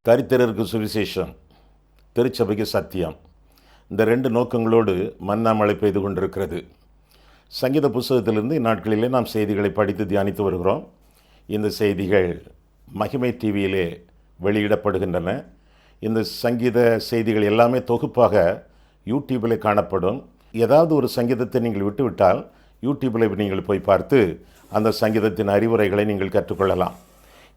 தரித்திரருக்கு சுவிசேஷம், திருச்சபைக்கு சத்தியம். இந்த 2 நோக்கங்களோடு மன்னா மழை பெய்து கொண்டிருக்கிறது. சங்கீத புஸ்தகத்திலிருந்து இந்நாட்களிலே நாம் செய்திகளை படித்து தியானித்து வருகிறோம். இந்த செய்திகள் மகிமை டிவியிலே வெளியிடப்படுகின்றன. இந்த சங்கீத செய்திகள் எல்லாமே தொகுப்பாக யூடியூபில் காணப்படும். ஏதாவது ஒரு சங்கீதத்தை நீங்கள் விட்டுவிட்டால் யூடியூபில் நீங்கள் போய் பார்த்து அந்த சங்கீதத்தின் அறிவுரைகளை நீங்கள் கற்றுக்கொள்ளலாம்.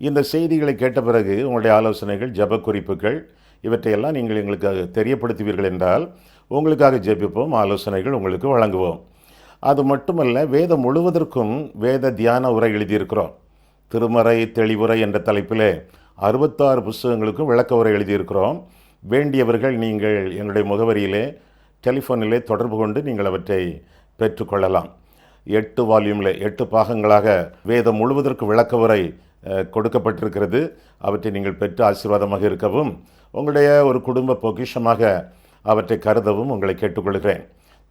இந்த செய்திகளை கேட்ட பிறகு உங்களுடைய ஆலோசனைகள், ஜெப குறிப்புகள் இவற்றையெல்லாம் நீங்கள் எங்களுக்கு தெரியப்படுத்துவீர்கள் என்றால் உங்களுக்காக ஜெபிப்போம், ஆலோசனைகள் உங்களுக்கு வழங்குவோம். அது மட்டுமல்ல, வேதம் முழுவதற்கும் வேத தியான உரை எழுதியிருக்கிறோம். திருமறை தெளிவுரை என்ற தலைப்பில் 66 புஸ்தகங்களுக்கும் விளக்க உரை எழுதியிருக்கிறோம். வேண்டியவர்கள் நீங்கள் எங்களுடைய முகவரியிலே டெலிஃபோனிலே தொடர்பு கொண்டு நீங்கள் அவற்றை பெற்றுக்கொள்ளலாம். 8 வால்யூமில் 8 பாகங்களாக வேதம் முழுவதற்கு விளக்க உரை கொடுக்கப்பட்டிருக்கிறது. அவற்றை நீங்கள் பெற்று ஆசீர்வாதமாக இருக்கவும், உங்களுடைய ஒரு குடும்ப பொக்கிஷமாக அவற்றை கருதவும் உங்களை கேட்டுக்கொள்கிறேன்.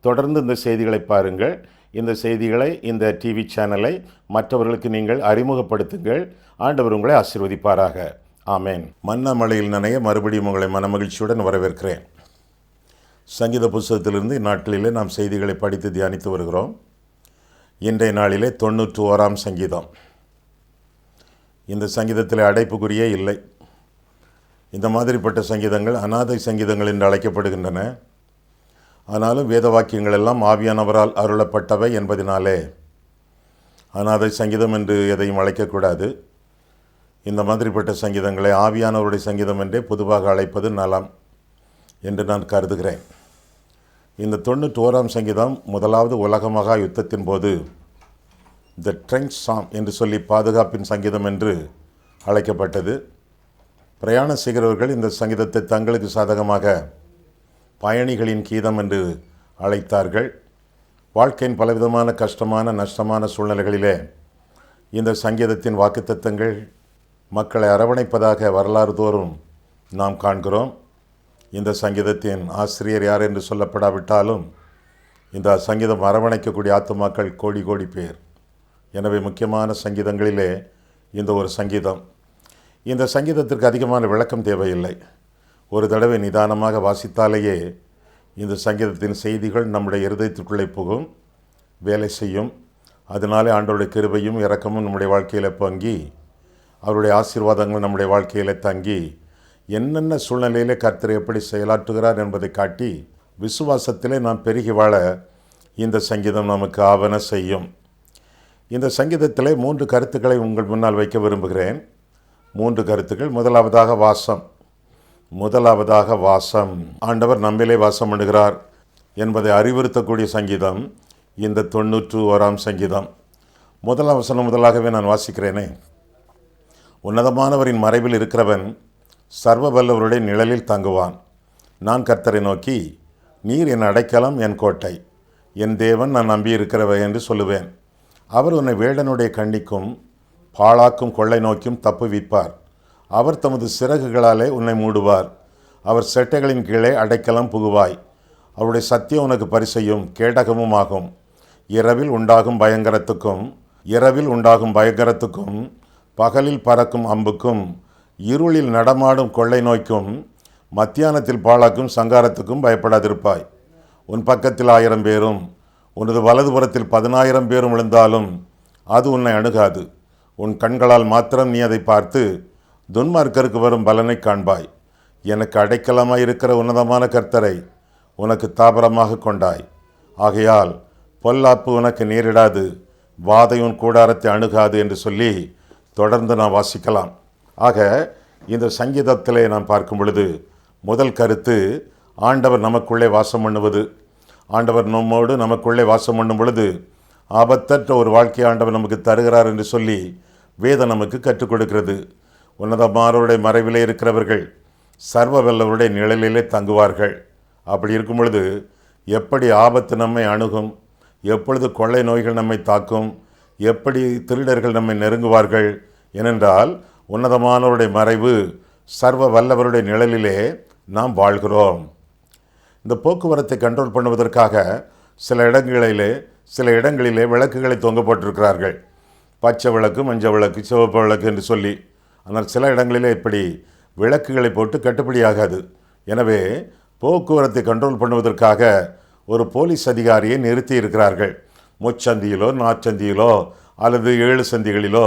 தொடர்ந்து இந்த செய்திகளை பாருங்கள். இந்த செய்திகளை, இந்த டிவி சேனலை மற்றவர்களுக்கு நீங்கள் அறிமுகப்படுத்துங்கள். ஆண்டவர் உங்களை ஆசீர்வதிப்பாராக. ஆமேன். மன்னா மழையில் நனைய மறுபடியும் உங்களை மனமகிழ்ச்சியுடன் வரவேற்கிறேன். சங்கீத புஸ்தகத்திலிருந்து இந்நாட்களிலே நாம் செய்திகளை படித்து தியானித்து வருகிறோம். இன்றைய நாளிலே 91ஆம் சங்கீதம். இந்த சங்கீதத்தில் அடைப்புக்குறியே இல்லை. இந்த மாதிரிப்பட்ட சங்கீதங்கள் அநாதை சங்கீதங்கள் என்று அழைக்கப்படுகின்றன. ஆனாலும் வேத வாக்கியங்கள் எல்லாம் ஆவியானவரால் அருளப்பட்டவை என்பதினாலே அநாதை சங்கீதம் என்று எதையும் அழைக்கக்கூடாது. இந்த மாதிரிப்பட்ட சங்கீதங்களை ஆவியானவருடைய சங்கீதம் என்றே பொதுவாக அழைப்பது நலம் என்று நான் கருதுகிறேன். இந்த 91ஆம் சங்கீதம் முதலாவது உலக மகா யுத்தத்தின் போது த ட்ரென்ச் சாங் என்று சொல்லி பாதுகாப்பின் சங்கீதம் என்று அழைக்கப்பட்டது. பிரயாணம் செய்கிறவர்கள் இந்த சங்கீதத்தை தங்களுக்கு சாதகமாக பயணிகளின் கீதம் என்று அழைத்தார்கள். வாழ்க்கையின் பலவிதமான கஷ்டமான நஷ்டமான சூழ்நிலைகளிலே இந்த சங்கீதத்தின் வாக்குத்தத்தங்கள் மக்களை அரவணைப்பதாக வரலாறு தோறும் நாம் காண்கிறோம். இந்த சங்கீதத்தின் ஆசிரியர் யார் என்று சொல்லப்படாவிட்டாலும் இந்த சங்கீதம் அரவணைக்கக்கூடிய ஆத்துமாக்கள் கோடி கோடி பேர். எனவே முக்கியமான சங்கீதங்களிலே இந்த ஒரு சங்கீதம். இந்த சங்கீதத்திற்கு அதிகமான விளக்கம் தேவையில்லை. ஒரு தடவை நிதானமாக வாசித்தாலேயே இந்த சங்கீதத்தின் செய்திகள் நம்முடைய இருதயத்திற்குள்ளே புகும், வேலை செய்யும். அதனாலே ஆண்டவருடைய கிருபையும் இரக்கமும் நம்முடைய வாழ்க்கையில் பங்கி, அவருடைய ஆசீர்வாதங்கள் நம்முடைய வாழ்க்கையில் தங்கி, என்னென்ன சூழ்நிலையிலே கர்த்தர் எப்படி செயலாற்றுகிறார் என்பதை காட்டி விசுவாசத்திலே நாம் பெருகி வாழ இந்த சங்கீதம் நமக்கு ஆவன செய்யும். இந்த சங்கீதத்திலே 3 கருத்துக்களை உங்கள் முன்னால் வைக்க விரும்புகிறேன். 3 கருத்துக்கள். முதலாவதாக வாசம். ஆண்டவர் நம்மிலே வாசம் பண்ணுகிறார் என்பதை அறிவுறுத்தக்கூடிய சங்கீதம் இந்த 91ஆம் சங்கீதம். முதலாம் வசனம் முதலாகவே நான் வாசிக்கிறேனே. உன்னதமானவரின் மறைவில் இருக்கிறவன் சர்வ வல்லவருடைய நிழலில் தங்குவான். நான் கர்த்தரை நோக்கி, நீர் என் அடைக்கலம், என் கோட்டை, என் தேவன், நான் நம்பியிருக்கிறவை என்று சொல்லுவேன். அவர் உன்னை வேடனுடைய கண்ணிக்கும் பாழாக்கும் கொள்ளை நோக்கியும் தப்புவிப்பார். அவர் தமது சிறகுகளாலே உன்னை மூடுவார். அவர் செட்டைகளின் கீழே அடைக்கலம் புகுவாய். அவருடைய சத்தியம் உனக்கு பரிசையும் கேடகமும் ஆகும். இரவில் உண்டாகும் பயங்கரத்துக்கும் பகலில் பறக்கும் அம்புக்கும் இருளில் நடமாடும் கொள்ளை நோய்க்கும் மத்தியானத்தில் பாழாக்கும் சங்காரத்துக்கும் பயப்படாதிருப்பாய். உன் பக்கத்தில் 1000 பேரும் உனது வலதுபுறத்தில் 10,000 பேரும் விழுந்தாலும் அது உன்னை அணுகாது. உன் கண்களால் மாத்திரம் நீ அதை பார்த்து துன்மார்க்கருக்கு வரும் பலனை காண்பாய். எனக்கு அடைக்கலமாய் இருக்கிற உன்னதமான கர்த்தரை உனக்கு தாபரமாக கொண்டாய். ஆகையால் பொல்லாப்பு உனக்கு நேரிடாது, வாதை உன் கூடாரத்தை அணுகாது என்று சொல்லி தொடர்ந்து நாம் வாசிக்கலாம். ஆக இந்த சங்கீதத்திலே நாம் பார்க்கும் பொழுது முதல் கருத்து, ஆண்டவர் நமக்குள்ளே வாசம் பண்ணுவது. ஆண்டவர் நம்மோடு நமக்குள்ளே வாசம் பண்ணும் பொழுது ஆபத்தற்ற ஒரு வாழ்க்கையை ஆண்டவர் நமக்கு தருகிறார் என்று சொல்லி வேதம் நமக்கு கற்றுக் கொடுக்கிறது. உன்னதமானவருடைய மறைவிலே இருக்கிறவர்கள் சர்வ வல்லவருடைய நிழலிலே தங்குவார்கள். அப்படி இருக்கும் பொழுது எப்படி ஆபத்து நம்மை அணுகும், எப்பொழுது கொள்ளை நோய்கள் நம்மை தாக்கும், எப்படி திருடர்கள் நம்மை நெருங்குவார்கள் ஏனென்றால் உன்னதமானவருடைய மறைவு, சர்வ வல்லவருடைய நிழலிலே நாம் வாழ்கிறோம். இந்த போக்குவரத்தை கண்ட்ரோல் பண்ணுவதற்காக சில இடங்களிலே விளக்குகளை தொங்க போட்டிருக்கிறார்கள். பச்சை விளக்கு, மஞ்சள் விளக்கு, சிவப்பு விளக்கு என்று சொல்லி. ஆனால் சில இடங்களிலே இப்படி விளக்குகளை போட்டு கட்டுப்படியாகாது. எனவே போக்குவரத்தை கண்ட்ரோல் பண்ணுவதற்காக ஒரு போலீஸ் அதிகாரியை நிறுத்தி இருக்கிறார்கள். முச்சந்தியிலோ நாச்சந்தியிலோ அல்லது 7 சந்திகளிலோ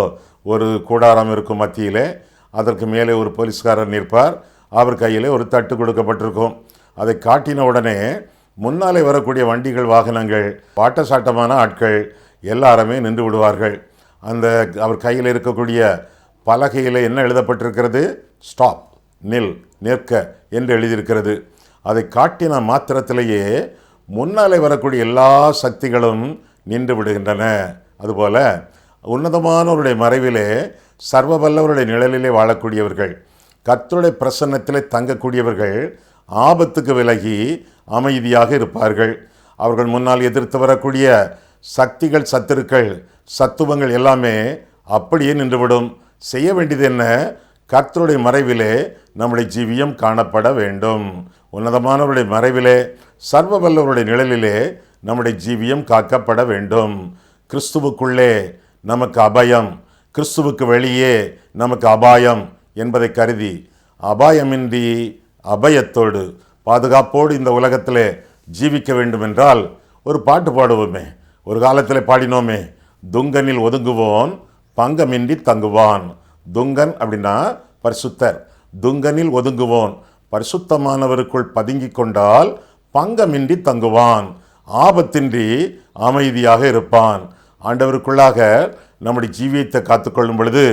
ஒரு கூடாரம் இருக்கும் மத்தியிலே அதற்கு மேலே ஒரு போலீஸ்காரர் நிற்பார். அவர் கையிலே ஒரு தட்டு கொடுக்கப்பட்டிருக்கும். அதை காட்டின உடனே முன்னாலே வரக்கூடிய வண்டிகள், வாகனங்கள், பாட்டசாட்டமான ஆட்கள் எல்லாருமே நின்று விடுவார்கள். அந்த அவர் கையில் இருக்கக்கூடிய பலகையில் என்ன எழுதப்பட்டிருக்கிறது? ஸ்டாப், நில், நிற்க என்று எழுதியிருக்கிறது. அதை காட்டின மாத்திரத்திலேயே முன்னாலே வரக்கூடிய எல்லா சக்திகளும் நின்று விடுகின்றன. அதுபோல உன்னதமானவருடைய மறைவிலே, சர்வ வல்லவருடைய நிழலிலே வாழக்கூடியவர்கள், கர்த்தருடைய பிரசன்னத்திலே தங்கக்கூடியவர்கள் ஆபத்துக்கு விலகி அமைதியாக இருப்பார்கள். அவர்கள் முன்னால் எதிர்த்து வரக்கூடிய சக்திகள், சத்துருக்கள், சத்துவங்கள் எல்லாமே அப்படியே நின்றுவிடும். செய்ய வேண்டியது என்ன? கர்த்தருடைய மறைவிலே நம்முடைய ஜீவியம் காணப்பட வேண்டும். உன்னதமானவருடைய மறைவிலே, சர்வ வல்லவருடைய நிழலிலே நம்முடைய ஜீவியம் காக்கப்பட வேண்டும். கிறிஸ்துவுக்குள்ளே நமக்கு அபயம், கிறிஸ்துவுக்கு வெளியே நமக்கு அபாயம் என்பதை கருதி அபாயமின்றி அபயத்தோடு பாதுகாப்போடு இந்த உலகத்திலே ஜீவிக்க வேண்டும் என்றால் ஒரு பாட்டு பாடுவோமே. ஒரு காலத்தில் பாடினோமே, துங்கனில் ஒதுங்குவோன் பங்கமின்றி தங்குவான். துங்கன் அப்படின்னா பரிசுத்தர். துங்கனில் ஒதுங்குவோன், பரிசுத்தமானவருக்குள் பதுங்கி கொண்டால் பங்கமின்றி தங்குவான், ஆபத்தின்றி அமைதியாக இருப்பான். ஆண்டவருக்குள்ளாக நம்முடைய ஜீவியத்தை காத்துக்கொள்ளும் பொழுது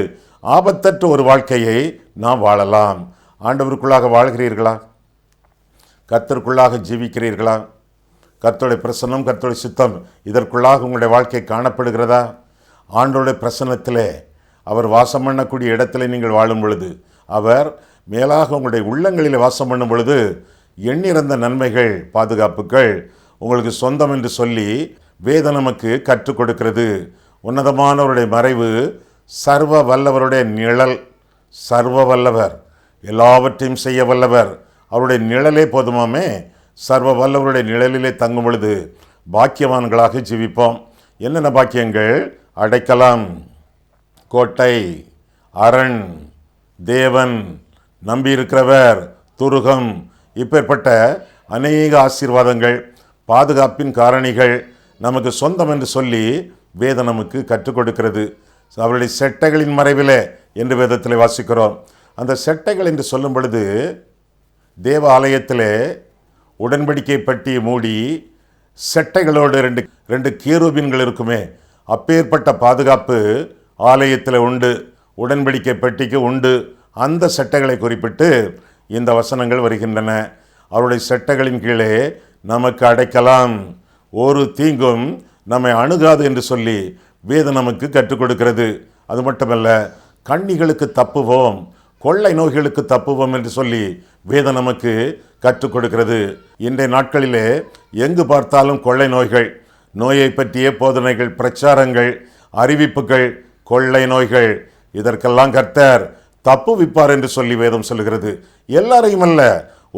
ஆபத்தற்ற ஒரு வாழ்க்கையை நாம் வாழலாம். ஆண்டவருக்குள்ளாக வாழ்கிறீர்களா? கர்த்தருக்குள்ளாக ஜீவிக்கிறீர்களா? கர்த்தருடைய பிரசன்னம், கர்த்தருடைய சித்தம் இதற்குள்ளாக உங்களுடைய வாழ்க்கை காணப்படுகிறதா? ஆண்டவருடைய பிரசன்னத்திலே, அவர் வாசம் பண்ணக்கூடிய இடத்துல நீங்கள் வாழும் பொழுது, அவர் மேலாக உங்களுடைய உள்ளங்களில் வாசம் பண்ணும் பொழுது எண்ணிறந்த நன்மைகள், பாதுகாப்புகள் உங்களுக்கு சொந்தம் என்று சொல்லி வேதம் நமக்கு கற்றுக் கொடுக்கிறது. உன்னதமானவருடைய மறைவு, சர்வ வல்லவருடைய நிழல். சர்வ வல்லவர், எல்லாவற்றையும் செய்ய வல்லவர், அவருடைய நிழலே போதுமாமே. சர்வ வல்லவருடைய நிழலிலே தங்கும் பொழுது பாக்கியவான்களாக ஜீவிப்போம். என்னென்ன பாக்கியங்கள்? அடைக்கலம், கோட்டை, அரண், தேவன், நம்பியிருக்கிறவர், துருகம், இப்பேற்பட்ட அநேக ஆசீர்வாதங்கள், பாதுகாப்பின் காரணிகள் நமக்கு சொந்தம் என்று சொல்லி வேதம் நமக்கு கற்றுக் கொடுக்கிறது. அவருடைய செட்டைகளின் மறைவிலே என்று வேதத்தில் வாசிக்கிறோம். அந்த செட்டைகள் என்று சொல்லும் பொழுது, தேவ ஆலயத்திலே உடன்படிக்கை பட்டி மூடி செட்டைகளோடு ரெண்டு கேருபீன்கள் இருக்குமே, அப்பேற்பட்ட பாதுகாப்பு ஆலயத்தில் உண்டு, உடன்படிக்கை பெட்டிக்கு உண்டு. அந்த செட்டைகளை குறிப்பிட்டு இந்த வசனங்கள் வருகின்றன. அவருடைய செட்டைகளின் கீழே நமக்கு அடைக்கலாம், ஒரு தீங்கும் நம்மை அணுகாது என்று சொல்லி வேதம் நமக்கு கற்றுக் கொடுக்கிறது. அது மட்டுமல்ல, கண்ணிகளுக்கு தப்புவோம், கொள்ளை நோய்களுக்கு தப்புவோம் என்று சொல்லி வேதம் நமக்கு கற்றுக் கொடுக்கிறது. இன்றைய நாட்களிலே எங்கு பார்த்தாலும் கொள்ளை நோய்கள், நோயை பற்றிய போதனைகள், பிரச்சாரங்கள், அறிவிப்புகள், கொள்ளை நோய்கள், இதற்கெல்லாம் கர்த்தர் தப்புவிப்பார் என்று சொல்லி வேதம் சொல்லுகிறது. எல்லாரையும் அல்ல,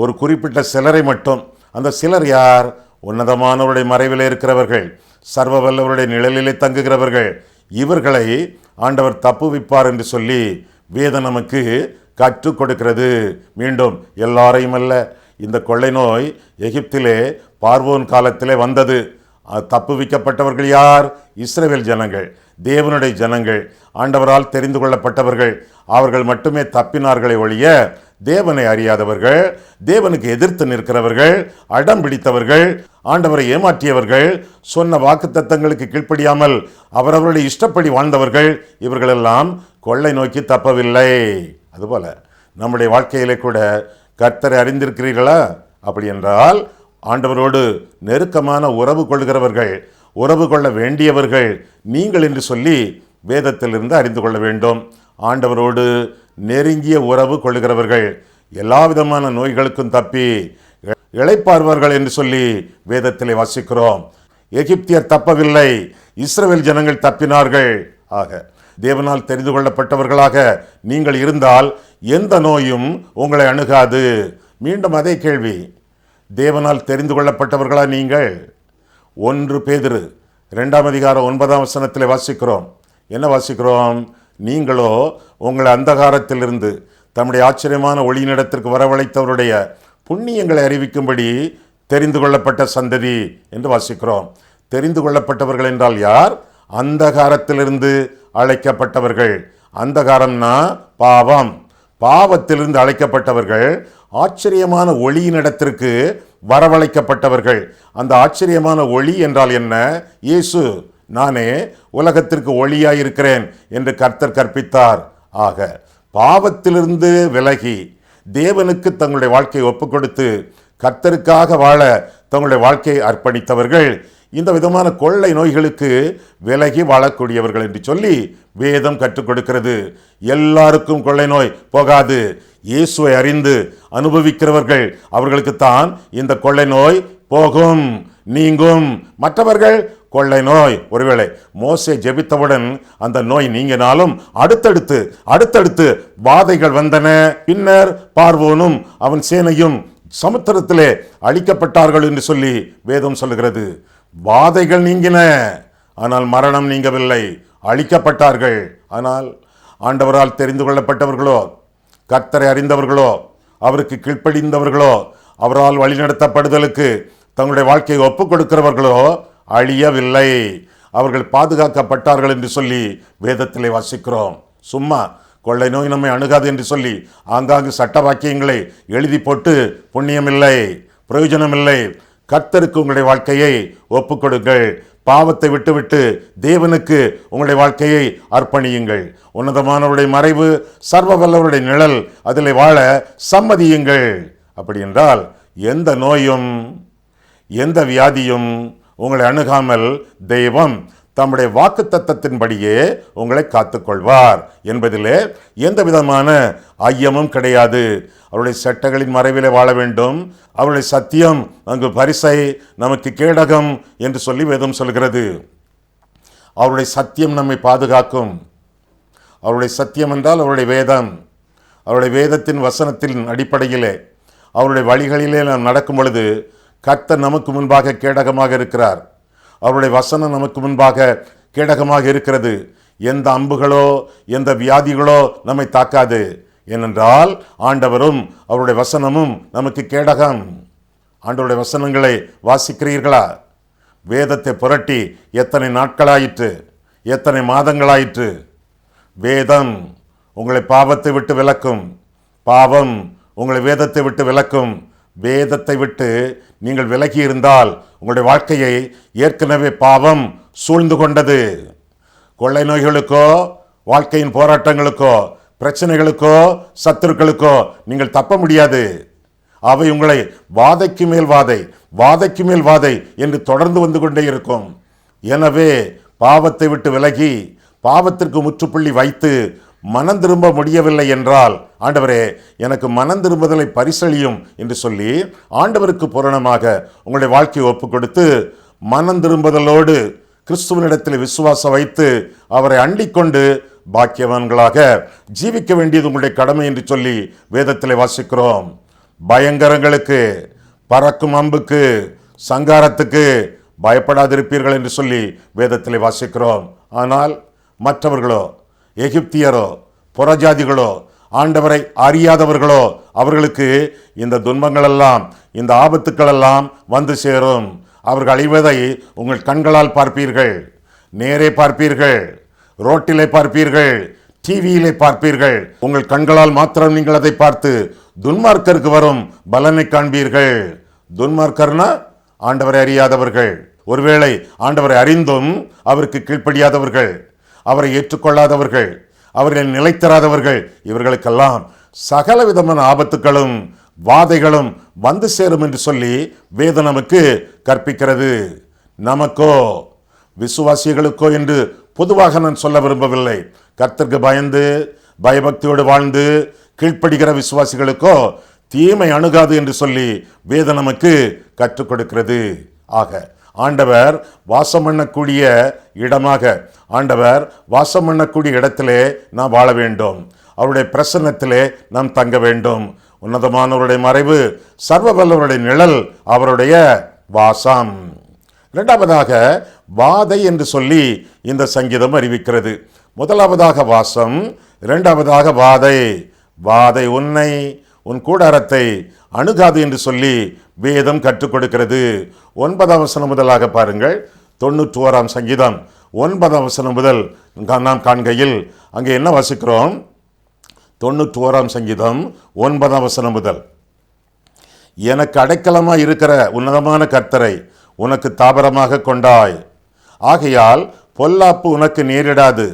ஒரு குறிப்பிட்ட சிலரை மட்டும். அந்த சிலர் யார்? உன்னதமானவருடைய மறைவிலே இருக்கிறவர்கள், சர்வ வல்லவருடைய நிழலிலே தங்குகிறவர்கள். இவர்களை ஆண்டவர் தப்புவிப்பார் என்று சொல்லி வேதம் நமக்கு கற்றுக் கொடுக்கிறது. மீண்டும் எல்லாரையும் அல்ல. இந்த கொள்ளை நோய் எகிப்திலே பார்வோன் காலத்திலே வந்தது. தப்புவிக்கப்பட்டவர்கள் யார்? இஸ்ரவேல் ஜனங்கள், தேவனுடைய ஜனங்கள், ஆண்டவரால் தெரிந்து கொள்ளப்பட்டவர்கள். அவர்கள் மட்டுமே தப்பினார்களை ஒழிய தேவனை அறியாதவர்கள், தேவனுக்கு எதிர்த்து நிற்கிறவர்கள், அடம் பிடித்தவர்கள், ஆண்டவரை ஏமாற்றியவர்கள், சொன்ன வாக்குத்தத்தங்களுக்கு கீழ்ப்படியாமல் அவரவருடைய இஷ்டப்படி வாழ்ந்தவர்கள், இவர்களெல்லாம் கொள்ளை நோக்கி தப்பவில்லை. அதுபோல நம்முடைய வாழ்க்கையிலே கூட கர்த்தரை அறிந்திருக்கிறீர்களா? அப்படி என்றால் ஆண்டவரோடு நெருக்கமான உறவு கொள்கிறவர்கள், உறவு கொள்ள வேண்டியவர்கள் நீங்கள் என்று சொல்லி வேதத்திலிருந்து அறிந்து கொள்ள வேண்டும். ஆண்டவரோடு நெருங்கிய உறவு கொள்கிறவர்கள் எல்லா விதமான நோய்களுக்கும் தப்பி இளைப்பார்வார்கள் என்று சொல்லி வேதத்திலே வாசிக்கிறோம். எகிப்தியர் தப்பவில்லை, இஸ்ரவேல் ஜனங்கள் தப்பினார்கள். ஆக தேவனால் தெரிந்து கொள்ளப்பட்டவர்களாக நீங்கள் இருந்தால் எந்த நோயும் உங்களை அணுகாது. மீண்டும் அதே கேள்வி, தேவனால் தெரிந்து கொள்ளப்பட்டவர்களா நீங்கள்? 1 பேதுரு 2:9 வாசிக்கிறோம். என்ன வாசிக்கிறோம்? நீங்களோ உங்களை அந்தகாரத்திலிருந்து தம்முடைய ஆச்சரியமான ஒளியினிடத்திற்கு வரவழைத்தவருடைய புண்ணியங்களை அறிவிக்கும்படி தெரிந்து கொள்ளப்பட்ட சந்ததி என்று வாசிக்கிறோம். தெரிந்து கொள்ளப்பட்டவர்கள் என்றால் யார்? அந்தகாரத்திலிருந்து அழைக்கப்பட்டவர்கள். அந்தகாரம்னா பாவம். பாவத்திலிருந்து அழைக்கப்பட்டவர்கள் ஆச்சரியமான ஒளியினிடத்திற்கு வரவழைக்கப்பட்டவர்கள். அந்த ஆச்சரியமான ஒளி என்றால் என்ன? இயேசு, நானே உலகத்திற்கு ஒளியாயிருக்கிறேன் என்று கர்த்தர் கற்பித்தார். ஆக பாவத்திலிருந்து விலகி தேவனுக்கு தங்களுடைய வாழ்க்கையை ஒப்புக் கொடுத்து கர்த்தருக்காக வாழ தங்களுடைய வாழ்க்கையை அர்ப்பணித்தவர்கள் இந்த விதமான கொள்ளை நோய்களுக்கு விலகி வாழக்கூடியவர்கள் என்று சொல்லி வேதம் கற்றுக் கொடுக்கிறது. எல்லாருக்கும் கொள்ளை நோய் போகாது. இயேசுவை அறிந்து அனுபவிக்கிறவர்கள் அவர்களுக்குத்தான் இந்த கொள்ளை நோய் போகும், நீங்கும். மற்றவர்கள் கொள்ளை நோய், ஒருவேளை மோசே ஜெபித்தவுடன் அந்த நோய் நீங்கினாலும் அடுத்தடுத்து வாதைகள் வந்தன. பின்னர் பார்வோனும் அவன் சேனையும் சமுத்திரத்திலே அழிக்கப்பட்டார்கள் என்று சொல்லி வேதம் சொல்லுகிறது. வாதைகள் நீங்கின, ஆனால் மரணம் நீங்கவில்லை. அழிக்கப்பட்டார்கள். ஆனால் ஆண்டவரால் தெரிந்து கொள்ளப்பட்டவர்களோ, கர்த்தரை அறிந்தவர்களோ, அவருக்கு கீழ்ப்படிந்தவர்களோ, அவரால் வழிநடத்தப்படுதலுக்கு தங்களுடைய வாழ்க்கையை ஒப்புக் கொடுக்கிறவர்களோ அழியவில்லை. அவர்கள் பாதுகாக்கப்பட்டார்கள் என்று சொல்லி வேதத்திலே வாசிக்கிறோம். சும்மா கொள்ளை நோய் நம்மை அணுகாது என்று சொல்லி ஆங்காங்கு சட்ட வாக்கியங்களை எழுதி போட்டு புண்ணியமில்லை, பிரயோஜனமில்லை. கர்த்தருக்கு உங்களுடைய வாழ்க்கையை ஒப்புக் கொடுங்கள். பாவத்தை விட்டுவிட்டு தேவனுக்கு உங்களுடைய வாழ்க்கையை அர்ப்பணியுங்கள். உன்னதமானவருடைய மறைவு, சர்வ வல்லவருடைய நிழல், அதில் வாழ சம்மதியுங்கள். அப்படி என்றால் எந்த நோயும் எந்த வியாதியும் உங்களை அணுகாமல் தெய்வம் தம்முடைய வாக்குத்தத்தத்தின்படியே உங்களை காத்துக்கொள்வார் என்பதிலே எந்த விதமான ஐயமும் கிடையாது. அவருடைய சட்டங்களின் மறைவிலே வாழ வேண்டும். அவருடைய சத்தியம் அங்கு பரிசை நமக்கு கேடகம் என்று சொல்லி வேதம் சொல்கிறது. அவருடைய சத்தியம் நம்மை பாதுகாக்கும். அவருடைய சத்தியம் என்றால் அவருடைய வேதம். அவருடைய வேதத்தின் வசனத்தின் அடிப்படையிலே அவருடைய வழிகளிலே நாம் நடக்கும் பொழுது கர்த்தர் நமக்கு முன்பாக கேடகமாக இருக்கிறார். அவருடைய வசனம் நமக்கு முன்பாக கேடகமாக இருக்கிறது. எந்த அம்புகளோ எந்த வியாதிகளோ நம்மை தாக்காது. ஏனென்றால் ஆண்டவரும் அவருடைய வசனமும் நமக்கு கேடகம். ஆண்டவருடைய வசனங்களை வாசிக்கிறீர்களா? வேதத்தை புரட்டி எத்தனை நாட்களாயிற்று, எத்தனை மாதங்களாயிற்று. வேதம் உங்களை பாவத்தை விட்டு விலக்கும். பாவம் உங்களை வேதத்தை விட்டு விலக்கும். வேதத்தை விட்டு நீங்கள் விலகி இருந்தால் உங்களுடைய வாழ்க்கையை ஏற்கனவே பாவம் சூழ்ந்து கொண்டது. கொள்ளை நோய்களுக்கோ, வாழ்க்கையின் போராட்டங்களுக்கோ, பிரச்சனைகளுக்கோ, சத்துருக்களுக்கோ நீங்கள் தப்ப முடியாது. அவை உங்களை வாதைக்கு மேல் வாதை, வாதைக்கு மேல் வாதை என்று தொடர்ந்து வந்து கொண்டே இருக்கும். எனவே பாவத்தை விட்டு விலகி பாவத்திற்கு முற்றுப்புள்ளி வைத்து மனம் திரும்ப முடியவில்லை என்றால், ஆண்டவரே எனக்கு மனம் திரும்புதலை பரிசளியும் என்று சொல்லி ஆண்டவருக்கு பூரணமாக உங்களுடைய வாழ்க்கையை ஒப்புக் கொடுத்து மனம் திரும்புதலோடு கிறிஸ்துவனிடத்தில் விசுவாசம் வைத்து அவரை அண்டிக்கொண்டு பாக்கியவான்களாக ஜீவிக்க வேண்டியது உங்களுடைய கடமை என்று சொல்லி வேதத்திலே வாசிக்கிறோம். பயங்கரங்களுக்கு, பறக்கும் அம்புக்கு, சங்காரத்துக்கு பயப்படாதிருப்பீர்கள் என்று சொல்லி வேதத்திலே வாசிக்கிறோம். ஆனால் மற்றவர்களோ, எகிப்தியரோ, புறஜாதிகளோ, ஆண்டவரை அறியாதவர்களோ, அவர்களுக்கு இந்த துன்பங்களெல்லாம், இந்த ஆபத்துக்களெல்லாம் வந்து சேரும். அவர்கள் அழிவதை உங்கள் கண்களால் பார்ப்பீர்கள், நேரே பார்ப்பீர்கள், ரோட்டிலே பார்ப்பீர்கள், டிவியிலே பார்ப்பீர்கள். உங்கள் கண்களால் மாத்திரம் நீங்கள் அதை பார்த்து துன்மார்க்கருக்கு வரும் பலனை காண்பீர்கள். துன்மார்க்கர்னா ஆண்டவரை அறியாதவர்கள். ஒருவேளை ஆண்டவரை அறிந்தும் அவருக்கு கீழ்ப்படியாதவர்கள், அவரை ஏற்றுக்கொள்ளாதவர்கள், அவர்களை நிலைத்தராதவர்கள், இவர்களுக்கெல்லாம் சகல விதமான ஆபத்துக்களும் வாதைகளும் வந்து சேரும் என்று சொல்லி வேதம் நமக்கு கற்பிக்கிறது. நமக்கோ, விசுவாசிகளுக்கோ என்று பொதுவாக நான் சொல்ல விரும்பவில்லை. கர்த்தருக்கு பயந்து பயபக்தியோடு வாழ்ந்து கீழ்ப்படுகிற விசுவாசிகளுக்கோ தீமை அணுகாது என்று சொல்லி வேதம் நமக்கு கற்றுக் கொடுக்கிறது. ஆக ஆண்டவர் வாசம் பண்ணக்கூடிய இடமாக, ஆண்டவர் வாசம் பண்ணக்கூடிய இடத்திலே நாம் வாழ வேண்டும். அவருடைய பிரசன்னத்திலே நாம் தங்க வேண்டும். உன்னதமானவருடைய மறைவு, சர்வ வல்லவருடைய நிழல் அவருடைய வாசம். இரண்டாவதாக வாதை என்று சொல்லி இந்த சங்கீதம் அறிவிக்கிறது. முதலாவதாக வாசம், இரண்டாவதாக வாதை. வாதை உன்னை உன் கூடாரத்தை அணுகாது என்று சொல்லி வேதம் கற்றுக் கொடுக்கிறது. 9ஆம் வசனம் முதலாக பாருங்கள். 91ஆம் சங்கீதம் 9ஆம் வசனம் முதல் நாம் காண்கையில் அங்கே என்ன வாசிக்கிறோம்? 91ஆம் சங்கீதம் 9ஆம் வசனம் முதல், எனக்கு அடைக்கலமாய் இருக்கிற உன்னதமான கர்த்தரை உனக்கு தாபரமாக கொண்டாய், ஆகையால் பொல்லாப்பு உனக்கு நேரிடாது,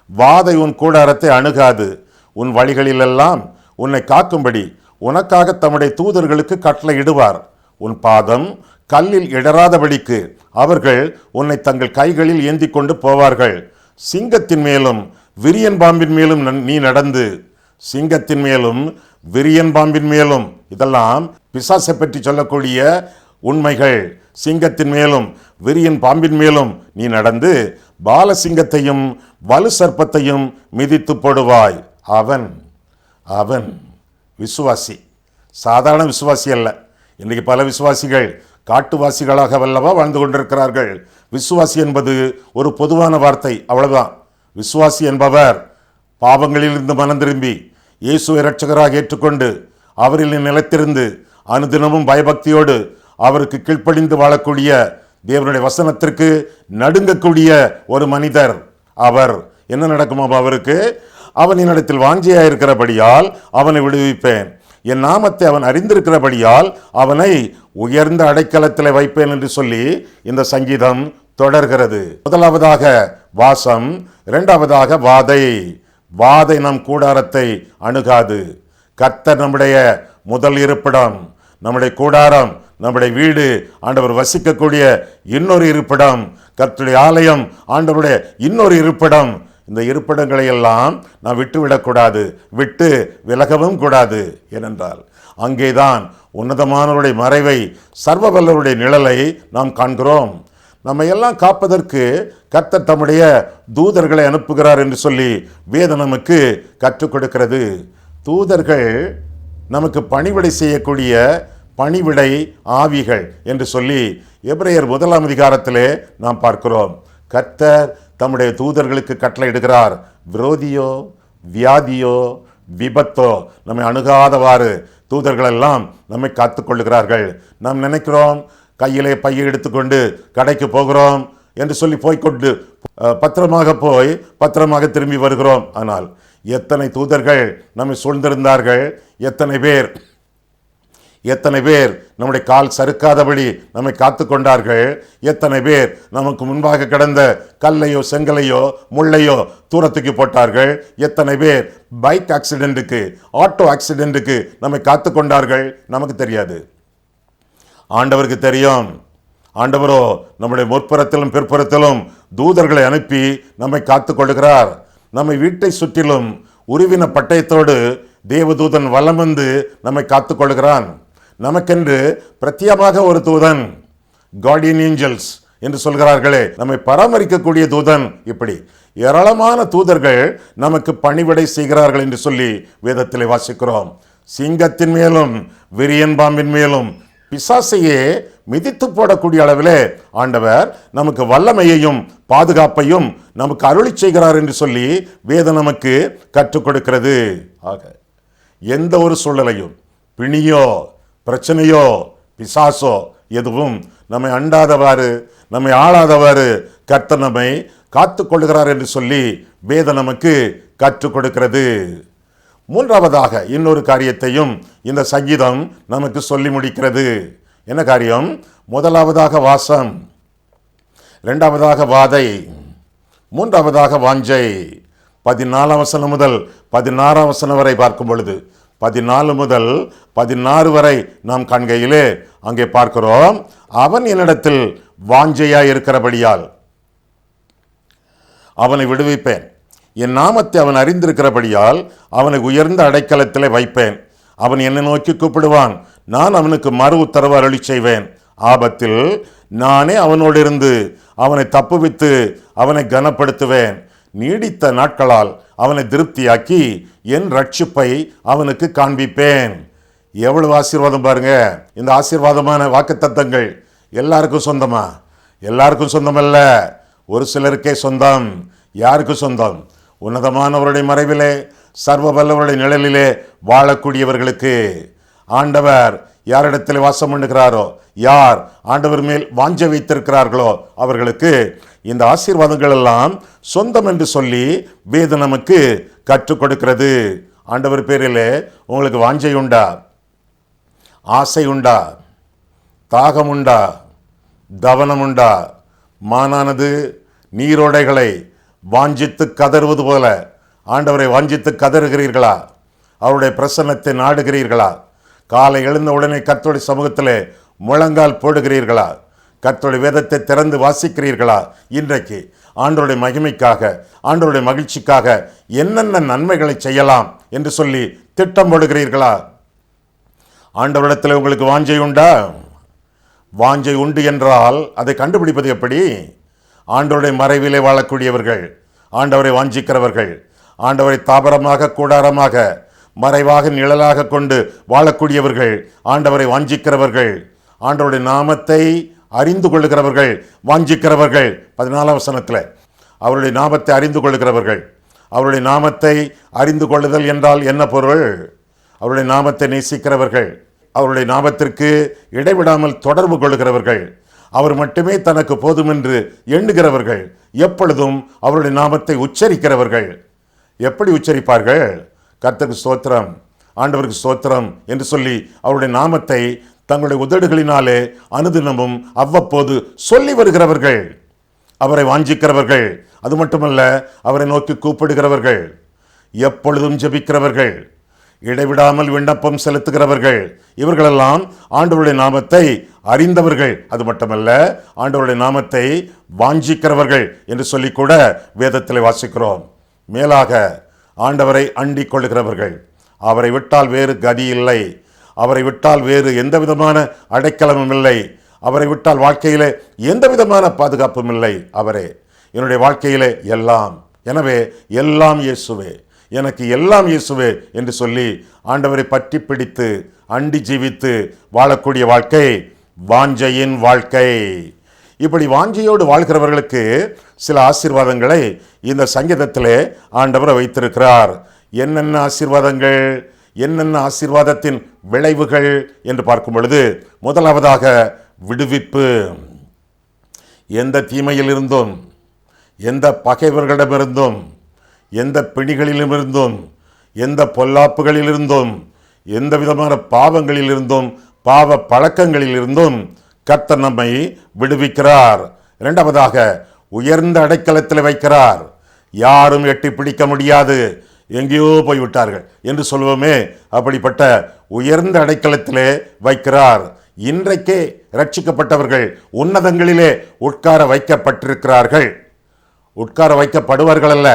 வாதை உன் கூடாரத்தை அணுகாது, உன் வழிகளிலெல்லாம் உன்னை காக்கும்படி உனக்காக தம்முடைய தூதர்களுக்கு கட்டளையிடுவார், உன் பாதம் கல்லில் இடராதபடிக்கு அவர்கள் உன்னை தங்கள் கைகளில் ஏந்தி கொண்டு போவார்கள். சிங்கத்தின் மேலும் விரியன் பாம்பின் மேலும் நீ நடந்து, சிங்கத்தின் மேலும் விரியன் பாம்பின் மேலும், இதெல்லாம் பிசாசை பற்றி சொல்லக்கூடிய உண்மைகள். சிங்கத்தின் மேலும் விரியன் பாம்பின் மேலும் நீ நடந்து பாலசிங்கத்தையும் வலு சர்ப்பத்தையும் மிதித்து போடுவாய். அவன் அவன் விசுவாசி, சாதாரண விசுவாசி அல்ல. இன்றைக்கு பல விசுவாசிகள் காட்டுவாசிகளாக வல்லவா வாழ்ந்து கொண்டிருக்கிறார்கள். விசுவாசி என்பது ஒரு பொதுவான வார்த்தை, அவ்வளவுதான். விசுவாசி என்பவர் பாவங்களிலிருந்து மனம் திரும்பி இயேசுவை இரட்சகராக ஏற்றுக்கொண்டு அவரில் நிலைத்திருந்து அனுதினமும் பயபக்தியோடு அவருக்கு கீழ்ப்படிந்து வாழக்கூடிய, தேவனுடைய வசனத்திற்கு நடுங்கக்கூடிய ஒரு மனிதர். அவர் என்ன நடக்குமோ அவருக்கு? அவன் என்னிடத்தில் வாஞ்சியாக இருக்கிறபடியால் அவனை விடுவிப்பேன், என் நாமத்தை அவன் அறிந்திருக்கிறபடியால் அவனை உயர்ந்த அடைக்கலத்தில் வைப்பேன் என்று சொல்லி இந்த சங்கீதம் தொடர்கிறது. முதலாவதாக வாசம், இரண்டாவதாக வாதை. வாதை நம் கூடாரத்தை அணுகாது. கர்த்தர் நம்முடைய முதல் இருப்பிடம், நம்முடைய கூடாரம், நம்முடைய வீடு, ஆண்டவர் வசிக்கக்கூடிய இன்னொரு இருப்பிடம், கர்த்தருடைய ஆலயம் ஆண்டவருடைய இன்னொரு இருப்பிடம். இந்த இருப்பிடங்களை எல்லாம் நாம் விட்டுவிடக்கூடாது, விட்டு விலகவும் கூடாது. ஏனென்றால் அங்கேதான் உன்னதமானவருடைய மறைவை, சர்வவல்லவருடைய நிழலை நாம் காண்கிறோம். நம்ம எல்லாம் காப்பதற்கு கர்த்தர் தம்முடைய தூதர்களை அனுப்புகிறார் என்று சொல்லி வேதம் நமக்கு கற்றுக் கொடுக்கிறது. தூதர்கள் நமக்கு பணிவிடை செய்யக்கூடிய பணிவிடை ஆவிகள் என்று சொல்லி எபிரேயர் 1ஆம் அதிகாரத்திலே நாம் பார்க்கிறோம். கர்த்தர் தம்முடைய தூதர்களுக்கு கட்டளையிடுகிறார். விரோதியோ வியாதியோ விபத்தோ நம்மை அணுகாதவாறு தூதர்கள் எல்லாம் நம்மை காத்துக்கொள்ளுகிறார்கள். நாம் நினைக்கிறோம் கையிலே பையை எடுத்துக்கொண்டு கடைக்கு போகிறோம் என்று சொல்லி போய்கொண்டு பத்திரமாக போய் பத்திரமாக திரும்பி வருகிறோம். ஆனால் எத்தனை தூதர்கள் நம்மை சூழ்ந்திருந்தார்கள், எத்தனை பேர் நம்முடைய கால் சறுக்காதபடி நம்மை காத்து கொண்டார்கள், எத்தனை பேர் நமக்கு முன்பாக கிடந்த கல்லையோ செங்கலையோ முள்ளையோ தூரத்துக்கு போட்டார்கள், எத்தனை பேர் பைக் ஆக்சிடென்ட்டுக்கு ஆட்டோ ஆக்சிடென்ட்டுக்கு நம்மை காத்து கொண்டார்கள். நமக்கு தெரியாது, ஆண்டவருக்கு தெரியும். ஆண்டவரோ நம்முடைய முற்புறத்திலும் பிற்புறத்திலும் தூதர்களை அனுப்பி நம்மை காத்து கொள்கிறார். நம்மை வீட்டை சுற்றிலும் உருவின பட்டயத்தோடு தேவதூதன் வலம் வந்து நம்மை காத்து கொள்கிறான். நமக்கென்று பிரத்யேகமாக ஒரு தூதன், கார்டியன் ஏஞ்சல்ஸ் என்று சொல்கிறார்களே, நம்மை பராமரிக்கக்கூடிய தூதன். இப்படி ஏராளமான தூதர்கள் நமக்கு பணிவிடை செய்கிறார்கள் என்று சொல்லி வேதத்திலே வாசிக்கிறோம். சிங்கத்தின் மேலும் விரியன் பாம்பின் மேலும் பிசாசையே மிதித்து போடக்கூடிய அளவிலே ஆண்டவர் நமக்கு வல்லமையையும் பாதுகாப்பையும் நமக்கு அருளி செய்கிறார் என்று சொல்லி வேதம் நமக்கு கற்றுக் கொடுக்கிறது. ஆக எந்த ஒரு சூழலையும், பிணியோ பிரச்சனையோ பிசாசோ எதுவும் நம்மை அண்டாதவாறு, நம்மை ஆளாதவாறு கர்த்தர் நம்மை காத்து கொள்கிறார் என்று சொல்லி வேதம் நமக்கு கற்றுக் கொடுக்கிறது. மூன்றாவதாக இன்னொரு காரியத்தையும் இந்த சங்கீதம் நமக்கு சொல்லி முடிக்கிறது. என்ன காரியம்? முதலாவதாக வாசம், இரண்டாவதாக வாதை, மூன்றாவதாக வாஞ்சை. 14ஆம் வசனம் முதல் 16ஆம் வசனம் வரை பார்க்கும் பொழுது 14 முதல் 16 வரை நாம் காண்கையிலே அங்கே பார்க்கிறோம், அவன் என்னிடத்தில் வாஞ்சையாய் இருக்கிறபடியால் அவனை விடுவிப்பேன், என் நாமத்தை அவன் அறிந்திருக்கிறபடியால் அவனை உயர்ந்த அடைக்கலத்திலே வைப்பேன், அவன் என்னை நோக்கி கூப்பிடுவான், நான் அவனுக்கு மறு உத்தரவு அருளி செய்வேன், ஆபத்தில் நானே அவனோடு இருந்து அவனை தப்புவித்து அவனை கனப்படுத்துவேன், நீடித்த நாட்களால் அவனை திருப்தியாக்கி என் ரட்சிப்பை அவனுக்கு காண்பிப்பேன். எவ்வளவு ஆசீர்வாதம் பாருங்க! இந்த ஆசீர்வாதமான வாக்குத்தத்தங்கள் எல்லாருக்கும் சொந்தமா? எல்லாருக்கும் சொந்தமல்ல, ஒரு சிலருக்கே சொந்தம். யாருக்கு சொந்தம்? உன்னதமானவருடைய மறைவிலே சர்வ வல்லவருடைய நிழலிலே வாழக்கூடியவர்களுக்கு ஆண்டவர் யாரிடத்தில் வாசம் பண்ணுகிறாரோ, யார் ஆண்டவர் மேல் வாஞ்சை வைத்திருக்கிறார்களோ அவர்களுக்கு இந்த ஆசீர்வாதங்கள் எல்லாம் சொந்தம் என்று சொல்லி வேதம் நமக்கு கற்றுக் கொடுக்கிறது. ஆண்டவர் பேரிலே உங்களுக்கு வாஞ்சை உண்டா? ஆசை உண்டா? தாகம் உண்டா? தவனம் உண்டா? மானானது நீரோடைகளை வாஞ்சித்து கதறுவது போல ஆண்டவரை வாஞ்சித்து கதறுகிறீர்களா? அவருடைய பிரசன்னத்தை நாடுகிறீர்களா? காலை எழுந்த உடனே கர்த்தருடைய சமூகத்திலே முழங்கால் போடுகிறீர்களா? கர்த்தருடைய வேதத்தை திறந்து வாசிக்கிறீர்களா? இன்றைக்கு ஆண்டவருடைய மகிமைக்காக, ஆண்டவருடைய மகிழ்ச்சிக்காக என்னென்ன நன்மைகளை செய்யலாம் என்று சொல்லி திட்டம் போடுகிறீர்களா? ஆண்டவரிடத்தில் உங்களுக்கு வாஞ்சை உண்டா? வாஞ்சை உண்டு என்றால் அதை கண்டுபிடிப்பது எப்படி? ஆண்டவருடைய மறைவிலே வாழக்கூடியவர்கள், ஆண்டவரை வாஞ்சிக்கிறவர்கள், ஆண்டவரை தாபரமாக கூடாரமாக மறைவாக நிழலாக கொண்டு வாழக்கூடியவர்கள், ஆண்டவரை வாஞ்சிக்கிறவர்கள், ஆண்டவருடைய நாமத்தை அறிந்து கொள்ளுகிறவர்கள், வாஞ்சிக்கிறவர்கள். 14ஆம் வசனத்தில் அவருடைய நாமத்தை அறிந்து கொள்ளுகிறவர்கள். அவருடைய நாமத்தை அறிந்து கொள்ளுதல் என்றால் என்ன பொருள்? அவருடைய நாமத்தை நேசிக்கிறவர்கள், அவருடைய நாமத்திற்கு இடைவிடாமல் தொடர்பு கொள்ளுகிறவர்கள், அவர் மட்டுமே தனக்கு போதும் என்று எண்ணுகிறவர்கள், எப்பொழுதும் அவருடைய நாமத்தை உச்சரிக்கிறவர்கள். எப்படி உச்சரிப்பார்கள்? கர்த்தருக்கு ஸ்தோத்திரம், ஆண்டவருக்கு ஸ்தோத்திரம் என்று சொல்லி அவருடைய நாமத்தை தங்களுடைய உதடுகளினாலே அனுதினமும் அவ்வப்போது சொல்லி வருகிறவர்கள், அவரை வாஞ்சிக்கிறவர்கள். அது மட்டுமல்ல, அவரை நோக்கி கூப்பிடுகிறவர்கள், எப்பொழுதும் ஜெபிக்கிறவர்கள், இடைவிடாமல் விண்ணப்பம் செலுத்துகிறவர்கள். இவர்களெல்லாம் ஆண்டவருடைய நாமத்தை அறிந்தவர்கள். அது மட்டுமல்ல, ஆண்டவருடைய நாமத்தை வாஞ்சிக்கிறவர்கள் என்று சொல்லி கூட வேதத்தில் வாசிக்கிறோம். மேலாக ஆண்டவரை அண்டிக் கொள்ளுகிறவர்கள், அவரை விட்டால் வேறு கதி இல்லை, அவரை விட்டால் வேறு எந்த விதமான அடைக்கலமும் இல்லை, அவரை விட்டால் வாழ்க்கையிலே எந்த விதமான பாதுகாப்பும் இல்லை, அவரே என்னுடைய வாழ்க்கையிலே எல்லாம். எனவே எல்லாம் இயேசுவே, எனக்கு எல்லாம் இயேசுவே என்று சொல்லி ஆண்டவரை பற்றி பிடித்து அண்டி ஜீவித்து வாழக்கூடிய வாழ்க்கை வாஞ்சையின் வாழ்க்கை. இப்படி வாஞ்சையோடு வாழ்கிறவர்களுக்கு சில ஆசீர்வாதங்களை இந்த சங்கீதத்திலே ஆண்டவர் வைத்திருக்கிறார். என்னென்ன ஆசீர்வாதங்கள், என்னென்ன ஆசீர்வாதத்தின் விளைவுகள் என்று பார்க்கும் பொழுது, முதலாவதாக விடுவிப்பு. எந்த தீமையிலிருந்தும், எந்த பகைவர்களிடமிருந்தும், எந்த பிணிகளிலிருந்தும், எந்த பொல்லாப்புகளிலிருந்தும், எந்த விதமான பாவங்களிலிருந்தும், பாவ பழக்கங்களிலிருந்தும் கர்த்தர் நம்மை விடுவிக்கிறார். இரண்டாவதாக உயர்ந்த அடைக்கலத்தில் வைக்கிறார். யாரும் எட்டி பிடிக்க முடியாது, எங்கேயோ போய்விட்டார்கள் என்று சொல்வோமே, அப்படிப்பட்ட உயர்ந்த அடைக்கலத்திலே வைக்கிறார். இன்றைக்கே ரட்சிக்கப்பட்டவர்கள் உன்னதங்களிலே உட்கார வைக்கப்பட்டிருக்கிறார்கள். உட்கார வைக்கப்படுவார்கள் அல்ல,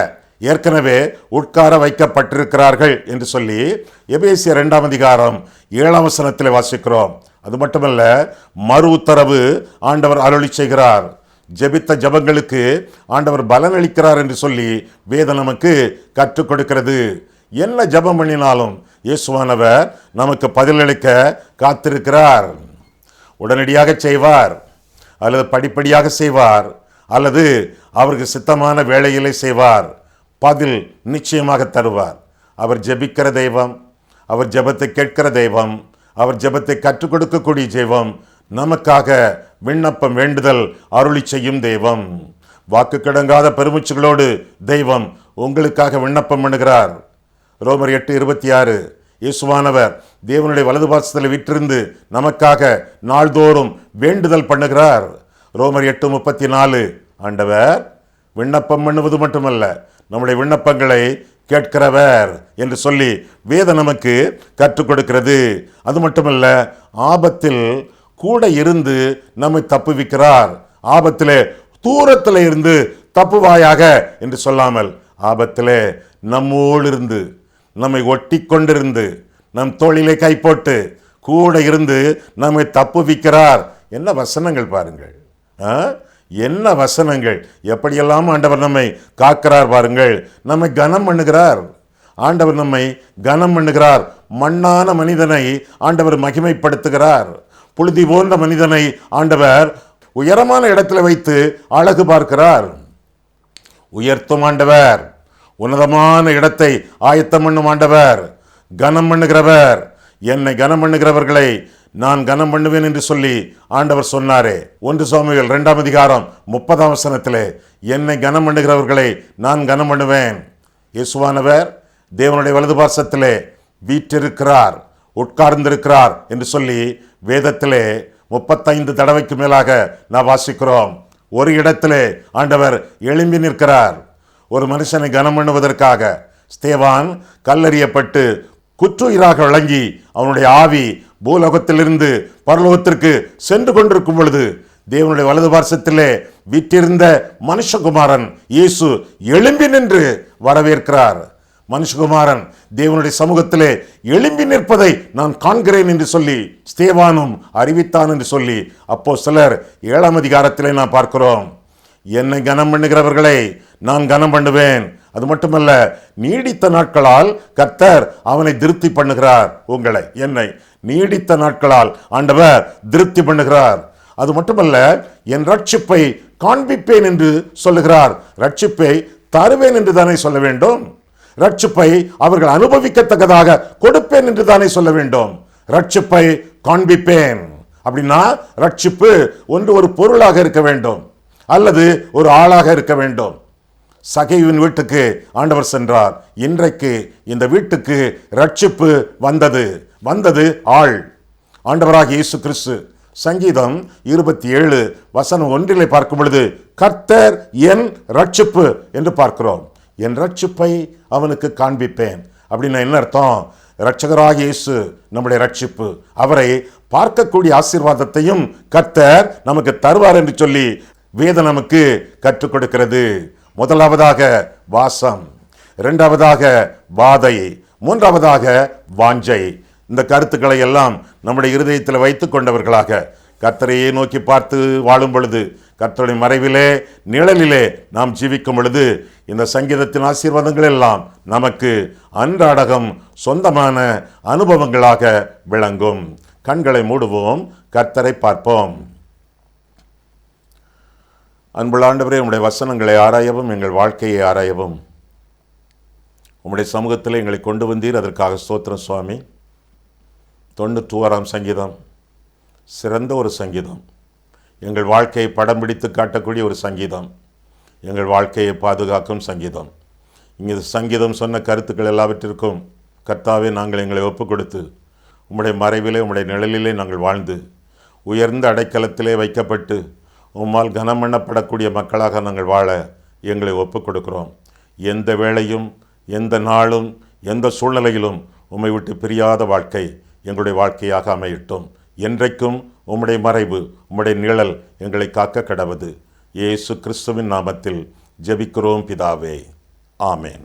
ஏற்கனவே உட்கார வைக்கப்பட்டிருக்கிறார்கள் என்று சொல்லி எபேசியர் 2ஆம் அதிகாரம் 7ஆம் வசனத்தில் வாசிக்கிறோம். அது மட்டுமல்ல, மறு உத்தரவு ஆண்டவர் அருளி செய்கிறார். ஜெபித்த ஜபங்களுக்கு ஆண்டவர் பலன் அளிக்கிறார் என்று சொல்லி வேதம் நமக்கு கற்றுக் கொடுக்கிறது. என்ன ஜபம் பண்ணினாலும் இயேசுவானவர் நமக்கு பதிலளிக்க காத்திருக்கிறார். உடனடியாக செய்வார், அல்லது படிப்படியாக செய்வார், அல்லது அவருக்கு சித்தமான வேளையிலே செய்வார். பதில் நிச்சயமாக தருவார். அவர் ஜெபிக்கிற தெய்வம், அவர் ஜெபத்தை கேட்கிற தெய்வம், அவர் ஜெபத்தை கற்றுக் கொடுக்கக்கூடிய தெய்வம், நமக்காக விண்ணப்பம் வேண்டுதல் அருளி செய்யும் தெய்வம். வாக்கு கடங்காத பெருமூச்சுகளோடு தெய்வம் உங்களுக்காக விண்ணப்பம் பண்ணுகிறார். ரோமர் 8:26 இயேசுவானவர் தேவனுடைய வலது பாசத்தில் விற்றிருந்து நமக்காக நாள்தோறும் வேண்டுதல் பண்ணுகிறார். ரோமர் 8:34 ஆண்டவர் விண்ணப்பம் பண்ணுவது மட்டுமல்ல, நம்முடைய விண்ணப்பங்களை கேட்கிறவர் என்று சொல்லி வேதம் நமக்கு கற்றுக் கொடுக்கிறது. அது மட்டுமல்ல, ஆபத்தில் கூட இருந்து நம்மை தப்புவிக்கிறார். ஆபத்திலே தூரத்தில் இருந்து தப்புவாயாக என்று சொல்லாமல், ஆபத்திலே நம்மோடு இருந்து நம்மை ஒட்டி கொண்டிருந்து நம் தோளிலே கை போட்டு கூட இருந்து நம்மை தப்புவிக்கிறார். என்ன வசனங்கள் பாருங்கள், என்ன வசனங்கள்! எப்படியெல்லாம் ஆண்டவர் நம்மை காக்கிறார் பாருங்கள். நம்மை கனம் பண்ணுகிறார். ஆண்டவர் நம்மை கனம் பண்ணுகிறார். மண்ணான மனிதனை ஆண்டவர் மகிமைப்படுத்துகிறார். புழுதி போன்ற மனிதனை ஆண்டவர் உயரமான இடத்துல வைத்து அழகு பார்க்கிறார். உயர்த்தும் ஆண்டவர், உன்னதமான இடத்தை ஆயத்தம் பண்ணும் ஆண்டவர், கனம் பண்ணுகிறவர். என்னை கனம் பண்ணுகிறவர்களை நான் கனம் பண்ணுவேன் என்று சொல்லி ஆண்டவர் சொன்னாரே. 1 சாமுவேல் 2ஆம் அதிகாரம் 30ஆம் வசனத்திலே, என்னை கனம் பண்ணுகிறவர்களை நான் கனம் பண்ணுவேன். இயேசுவானவர் தேவனுடைய வலது பார்சத்திலே வீற்றிருக்கிறார், உட்கார்ந்திருக்கிறார் என்று சொல்லி வேதத்திலே 35 தடவைக்கு மேலாக நான் வாசிக்கிறோம். ஒரு இடத்திலே ஆண்டவர் எழும்பி நிற்கிறார். ஒரு மனுஷனை கனம் பண்ணுவதற்காக ஸ்தேவான் கல்லெறியப்பட்டு குற்றுயிராக விளங்கி அவனுடைய ஆவி பூலோகத்திலிருந்து பரலோகத்திற்கு சென்று கொண்டிருக்கும் பொழுது தேவனுடைய வலது பார்சத்திலே வீற்றிருந்த மனுஷகுமாரன் இயேசு எழும்பி நின்று வரவேற்கிறார். மனுஷகுமாரன் தேவனுடைய சமூகத்திலே எழும்பி நிற்பதை நான் காண்கிறேன் என்று சொல்லி ஸ்தேவானும் அறிவித்தான் என்று சொல்லி அப்போஸ்தலர் 7ஆம் அதிகாரத்திலே நான் பார்க்கிறோம். என்னை கனம் பண்ணுகிறவர்களை நான் கனம் பண்ணுவேன். அது மட்டுமல்ல, நீடித்த நாட்களால் கர்த்தர் அவனை திருப்தி பண்ணுகிறார். உங்களை, என்னை நீடித்த நாட்களால் ஆண்டவர் திருப்தி பண்ணுகிறார். அது மட்டுமல்ல, என் ரட்சிப்பை காண்பிப்பேன் என்று சொல்லுகிறார். ரட்சிப்பை தருவேன் என்று தானே சொல்ல வேண்டும். ரட்சிப்பை அவர்கள் அனுபவிக்கத்தக்கதாக கொடுப்பேன் என்று தானே சொல்ல வேண்டும். ரட்சிப்பை காண்பிப்பேன் அப்படின்னா ரட்சிப்பு ஒன்று ஒரு பொருளாக இருக்க வேண்டும், அல்லது ஒரு ஆளாக இருக்க வேண்டும். சகைவின் வீட்டுக்கு ஆண்டவர் சென்றார். இன்றைக்கு இந்த வீட்டுக்கு ரட்சிப்பு வந்தது ஆள், ஆண்டவராக இயேசு கிறிஸ்து. சங்கீதம் 27 வசனம் 1 பார்க்கும் பொழுது கர்த்தர் என் ரட்சிப்பு என்று பார்க்கிறோம். என் ரட்சிப்பை அவனுக்கு காண்பிப்பேன் அப்படின்னா என்ன அர்த்தம்? இரட்சகராகிய இயேசு நம்முடைய ரட்சிப்பு. அவரை பார்க்கக்கூடிய ஆசீர்வாதத்தையும் கர்த்தர் நமக்கு தருவார் என்று சொல்லி வேதம் நமக்கு கற்றுக் கொடுக்கிறது. முதலாவதாக வாசம், இரண்டாவதாக வாதை, மூன்றாவதாக வாஞ்சை. இந்த கருத்துக்களை எல்லாம் நம்முடைய இருதயத்தில் வைத்துக் கொண்டவர்களாக கர்த்தரையே நோக்கி பார்த்து வாழும் பொழுது, கர்த்தருடைய மறைவிலே நிழலிலே நாம் ஜீவிக்கும் பொழுது இந்த சங்கீதத்தின் ஆசீர்வாதங்கள் எல்லாம் நமக்கு அன்றாடகம் சொந்தமான அனுபவங்களாக விளங்கும். கண்களை மூடுவோம், கர்த்தரை பார்ப்போம். அன்புள்ள ஆண்டவரே, உம்முடைய வசனங்களை ஆராயவும் எங்கள் வாழ்க்கையை ஆராயவும் உம்முடைய சமூகத்தில் எங்களை கொண்டு வந்தீர். அதற்காக ஸ்தோத்திரம் சுவாமி. 91ஆம் சங்கீதம் சிறந்த ஒரு சங்கீதம், எங்கள் வாழ்க்கையை படம் பிடித்து காட்டக்கூடிய ஒரு சங்கீதம், எங்கள் வாழ்க்கையை பாதுகாக்கும் சங்கீதம். இங்கே சங்கீதம் சொன்ன கருத்துக்கள் எல்லாவற்றிற்கும் கர்த்தாவே நாங்கள் எங்களை ஒப்புக் கொடுத்து உம்முடைய மறைவிலே உம்முடைய நிழலிலே நாங்கள் வாழ்ந்து உயர்ந்த அடைக்கலத்திலே வைக்கப்பட்டு உம்மால் கனம் பண்ணப்படக்கூடிய மக்களாக நாங்கள் வாழ எங்களை ஒப்புக் கொடுக்கிறோம். எந்த வேளையும், எந்த நாளும், எந்த சூழ்நிலையிலும் உம்மை விட்டு பிரியாத வாழ்க்கை எங்களுடைய வாழ்க்கையாக அமையட்டும். என்றைக்கும் உம்முடைய மறைவு, உம்முடைய நிழல் எங்களை காக்க கடவது. இயேசு கிறிஸ்துவின் நாமத்தில் ஜெபிக்கிறோம் பிதாவே, ஆமேன்.